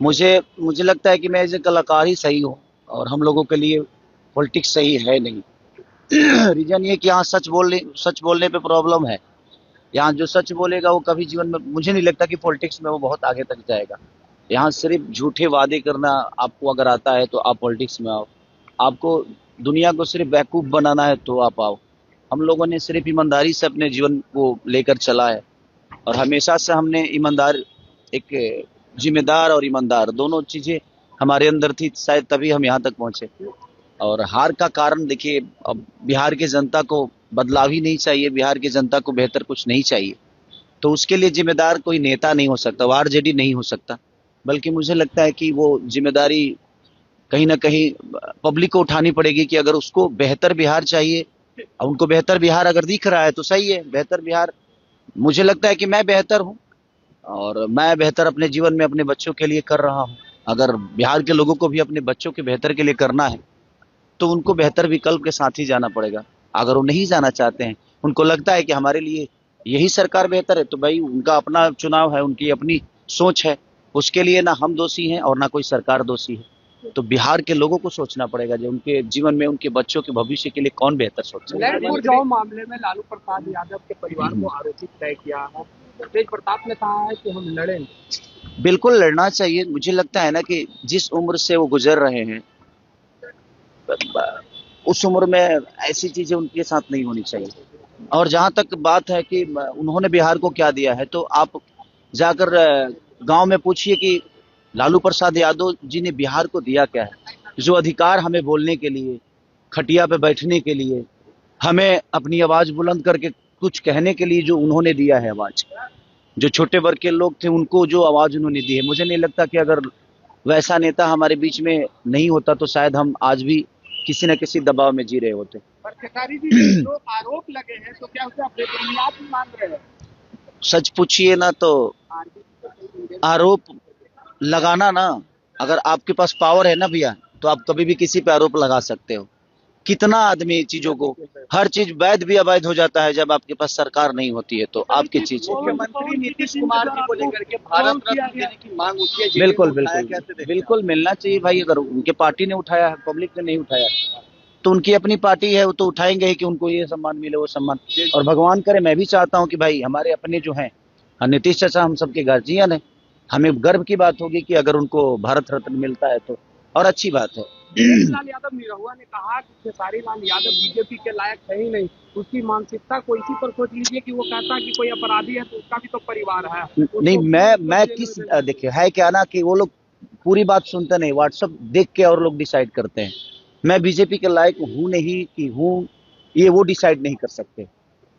मुझे मुझे लगता है कि मैं एज ए कलाकार ही सही हूँ और हम लोगों के लिए पॉलिटिक्स सही है नहीं। रीजन ये कि यहाँ सच बोलने पे प्रॉब्लम है। यहाँ जो सच बोलेगा वो कभी जीवन में, मुझे नहीं लगता कि पॉलिटिक्स में वो बहुत आगे तक जाएगा। यहाँ सिर्फ झूठे वादे करना आपको अगर आता है तो आप पॉलिटिक्स में आओ। आपको दुनिया को सिर्फ बेवकूफ बनाना है तो आप आओ। हम लोगों ने सिर्फ ईमानदारी से अपने जीवन को लेकर चला है और हमेशा से हमने ईमानदार, एक जिम्मेदार और ईमानदार दोनों चीजें हमारे अंदर थी, शायद तभी हम यहाँ तक पहुंचे। और हार का कारण देखिए, अब बिहार की जनता को बदलाव ही नहीं चाहिए, बिहार की जनता को बेहतर कुछ नहीं चाहिए। तो उसके लिए जिम्मेदार कोई नेता नहीं हो सकता, वो आरजेडी नहीं हो सकता। बल्कि मुझे लगता है कि वो जिम्मेदारी कहीं ना कहीं पब्लिक को उठानी पड़ेगी कि अगर उसको बेहतर बिहार चाहिए, उनको बेहतर बिहार अगर दिख रहा है तो सही है, बेहतर बिहार। मुझे लगता है कि मैं बेहतर हूँ और मैं बेहतर अपने जीवन में अपने बच्चों के लिए कर रहा हूँ। अगर बिहार के लोगों को भी अपने बच्चों के बेहतर के लिए करना है तो उनको बेहतर विकल्प के साथ ही जाना पड़ेगा। अगर वो नहीं जाना चाहते हैं, उनको लगता है कि हमारे लिए यही सरकार बेहतर है, तो भाई उनका अपना चुनाव है, उनकी अपनी सोच है। उसके लिए ना हम दोषी हैं और ना कोई सरकार दोषी है। तो बिहार के लोगों को सोचना पड़ेगा जो उनके जीवन में उनके बच्चों के भविष्य के लिए कौन बेहतर सोच सकता है। लैंड जाओ मामले में लालू प्रसाद यादव के परिवार को आरोपित तय किया है। तेज प्रताप ने कहा है कि हम लड़ेंगे। बिल्कुल लड़ना चाहिए। मुझे लगता है ना कि जिस उम्र से वो गुजर रहे हैं उस उम्र में ऐसी चीजें उनके साथ नहीं होनी चाहिए। और जहां तक बात है कि उन्होंने बिहार को क्या दिया है, तो आप जाकर गांव में पूछिए कि लालू प्रसाद यादव जी ने बिहार को दिया क्या है। जो अधिकार हमें बोलने के लिए, खटिया पे बैठने के लिए, हमें अपनी आवाज बुलंद करके कुछ कहने के लिए जो उन्होंने दिया है आवाज, जो छोटे वर्ग के लोग थे उनको जो आवाज उन्होंने दी है, मुझे नहीं लगता कि अगर वैसा नेता हमारे बीच में नहीं होता तो शायद हम आज भी किसी न किसी दबाव में जी रहे होते। पर खेसारी जी जो आरोप लगे हैं तो क्या उसे आप बेबुनियाद भी मान रहे हैं? सच पूछिए ना तो आरोप लगाना ना, अगर आपके पास पावर है ना भैया, तो आप कभी भी किसी पे आरोप लगा सकते हो। कितना आदमी चीजों को, हर चीज वैध भी अवैध हो जाता है जब आपके पास सरकार नहीं होती है तो आपकी चीज। मुख्यमंत्री नीतीश कुमार जी को लेकर के भारत रत्न देने की मांग उठी है। बिल्कुल बिल्कुल बिल्कुल मिलना चाहिए भाई। अगर उनके पार्टी ने उठाया है, पब्लिक ने नहीं उठाया, तो उनकी अपनी पार्टी है, वो तो उठाएंगे ही कि उनको ये सम्मान मिले, वो सम्मान। और भगवान करे, मैं भी चाहता हूँ कि भाई हमारे अपने जो हैं नीतीश चाचा हम सबके गार्जियन है, हमें गर्व की बात होगी कि अगर उनको भारत रत्न मिलता है तो और अच्छी बात है। लाल यादव निरहुआ ने कहा कि खेसारी लाल यादव बीजेपी के लायक है ही नहीं, उसकी मानसिकता को इसी पर सोच लीजिए कि वो कहता है कि कोई अपराधी है तो उसका भी तो परिवार है। नहीं, मैं किस, देखिए है क्या ना कि वो लोग पूरी बात सुनते नहीं, व्हाट्सएप देख के और लोग डिसाइड करते हैं। मैं बीजेपी के लायक हूं नहीं कि हूं, ये वो डिसाइड नहीं कर सकते।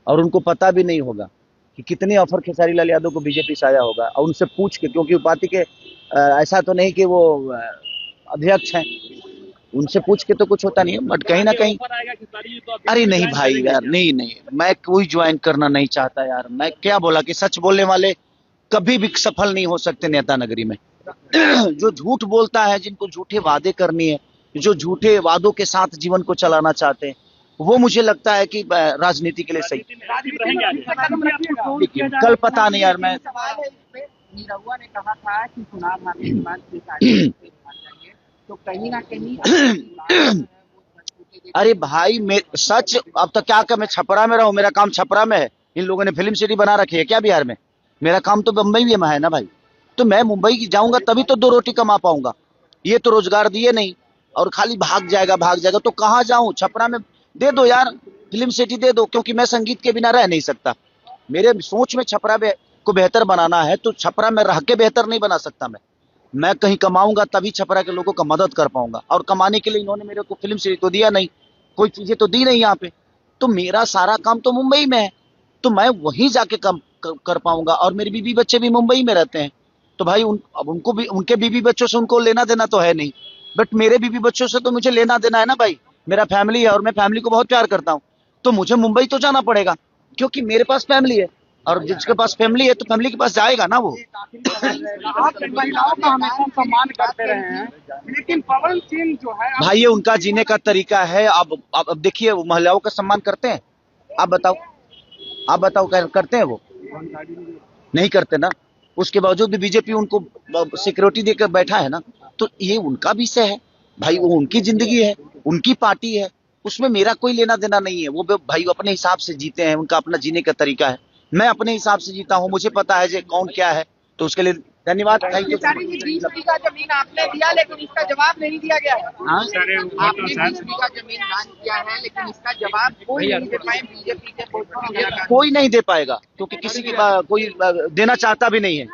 और उनको पता भी नहीं होगा कि कितने ऑफर खेसारी लाल यादव को बीजेपी से आया होगा। और उनसे पूछ के, क्योंकि पार्टी के ऐसा तो नहीं कि वो अध्यक्ष हैं, उनसे पूछ के तो कुछ होता नहीं है। बट कहीं ना कहीं, अरे नहीं भाई यार, नहीं नहीं, मैं कोई ज्वाइन करना नहीं चाहता यार। मैं क्या बोला कि सच बोलने वाले कभी भी सफल नहीं हो सकते नेता नगरी में। जो झूठ बोलता है, जिनको झूठे वादे करनी है, जो झूठे वादों के साथ जीवन को चलाना चाहते हैं, वो मुझे लगता है कि राजनीति के लिए सही। कल पता नहीं यार, मैं निरहुआ ने कहा था कि चुनाव हारने के बाद तो कहीं ना कहीं अरे भाई, मैं सच, अब तो क्या मैं छपरा में रहूं, मेरा काम छपरा में है। इन लोगों ने फिल्म सिटी बना रखी है क्या बिहार में? मेरा काम तो मुंबई में है ना भाई। तो मैं मुंबई जाऊंगा तभी तो दो रोटी कमा पाऊंगा। ये तो रोजगार दिए नहीं और खाली भाग जाएगा तो कहाँ जाऊं? छपरा में दे दो यार, फिल्म सिटी दे दो, क्योंकि मैं संगीत के बिना रह नहीं सकता। मेरे सोच में छपरा को बेहतर बनाना है, तो छपरा में रह के बेहतर नहीं बना सकता। मैं कहीं कमाऊंगा तभी छपरा के लोगों का मदद कर पाऊंगा। और कमाने के लिए इन्होंने मेरे को फिल्म सिटी तो दिया नहीं, कोई चीजें तो दी नहीं यहाँ पे। तो मेरा सारा काम तो मुंबई में है, तो मैं वहीं जाके काम कर पाऊंगा। और मेरे बीबी बच्चे भी मुंबई में रहते हैं, तो भाई अब उनको भी, उनके बीबी बच्चों से उनको लेना देना तो है नहीं, बट मेरे बीबी बच्चों से तो मुझे लेना देना है ना भाई। मेरा फैमिली है और मैं फैमिली को बहुत प्यार करता हूँ, तो मुझे मुंबई तो जाना पड़ेगा क्योंकि मेरे पास फैमिली है। और जिसके पास फैमिली है तो फैमिली के पास जाएगा ना वो। आप महिलाओं का हमेशा सम्मान करते रहे हैं, लेकिन पवन सिंह जो है भाई ये उनका जीने का तरीका है। अब देखिए, वो महिलाओं का सम्मान करते हैं? आप बताओ, आप बताओ, करते हैं वो? नहीं करते ना। उसके बावजूद भी बीजेपी उनको सिक्योरिटी देकर बैठा है ना, तो ये उनका विषय है भाई, वो उनकी जिंदगी है, उनकी पार्टी है, उसमें मेरा कोई लेना देना नहीं है। वो भाई अपने हिसाब से जीते हैं, उनका अपना जीने का तरीका है, मैं अपने हिसाब से जीता हूँ, मुझे पता है जो कौन क्या है, तो उसके लिए धन्यवाद, थैंक यू। 20 बीघा जमीन आपने दिया लेकिन इसका जवाब नहीं दिया गया है। हाँ? आपने 20 बीघा जमीन दान किया है लेकिन इसका जवाब कोई नहीं दे पाए बीजेपी के कोई नहीं दे पाएगा, क्योंकि किसी की कोई देना चाहता भी नहीं है।